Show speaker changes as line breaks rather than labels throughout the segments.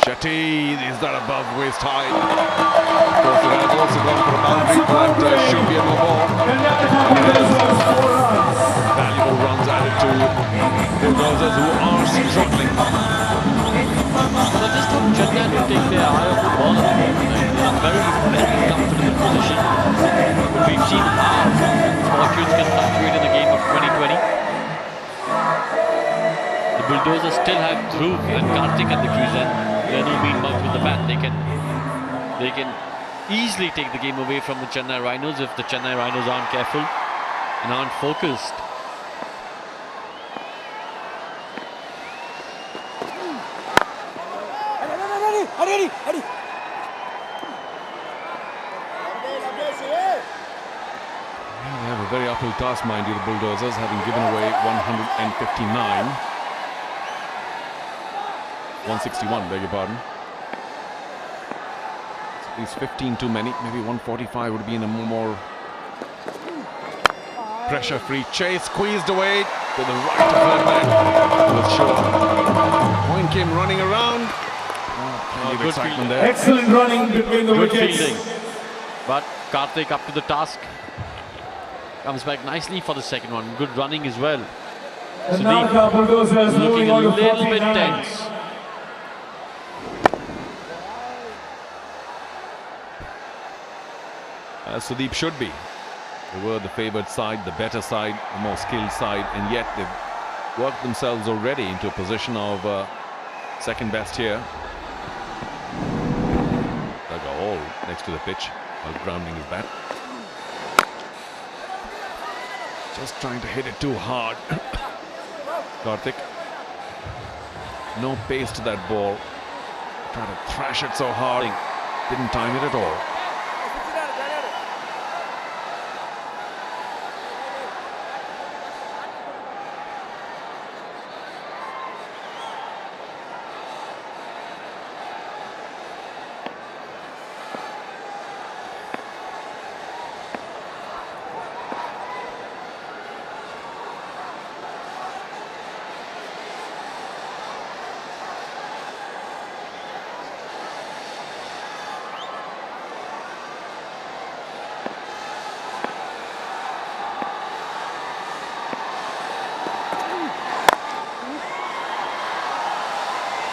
Shetty is that above waist high. Of course, it has also gone for a boundary, but should be a no ball. Valuable runs added to Bulldozers, who are struggling.
So just hope Chennai to take their eye off the ball at the moment. They are very, very comfortable position. But we've seen how fortunes can fluctuate in the game of 2020. The Bulldozers still have Dhruv and Karthik at the crease, and they're no mean mugs with the bat. They can easily take the game away from the Chennai Rhinos if the Chennai Rhinos aren't careful and aren't focused.
They have a very uphill task, mind you, the Bulldozers, having given away 159. 161, beg your pardon. At least 15 too many. Maybe 145 would have been a more pressure-free chase. Squeezed away to the right of third man. Was sure. Point came running around. Plenty of excitement there.
Excellent running between the
Good
wickets.
fielding. But Karthik up to the task. Comes back nicely for the second one. Good running as well.
Karnataka Bulldozers
looking
moving
a
on to
little bit
49.
tense.
Sudeep should be. They were the favoured side, the better side, the more skilled side, and yet they've worked themselves already into a position of second best here. Dug a hole next to the pitch while grounding his bat. Just trying to hit it too hard. Karthik. No pace to that ball. Trying to thrash it so hard. Didn't time it at all.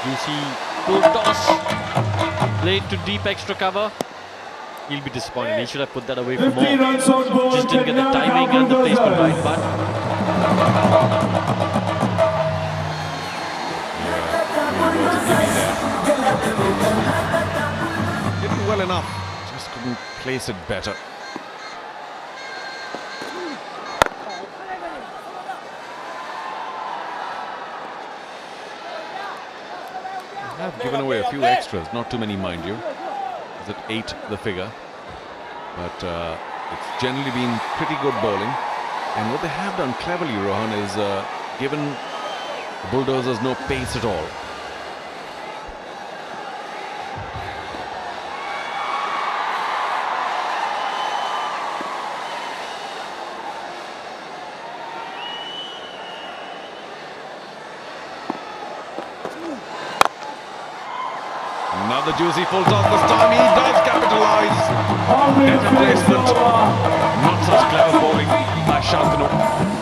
You see full toss played to deep extra cover. He'll be disappointed. He should have put that away for
50
more.
runs on board.
Just didn't get the timing and the placement right. But
Did it well enough. Just couldn't place it better. Have given away a few extras, not too many, mind you. Is it 8 the figure? But it's generally been pretty good bowling. And what they have done cleverly, Rohan, is given the Bulldozers no pace at all. Another juicy full toss this time. He does capitalize. And a placement. Not such clever bowling by Shantanu.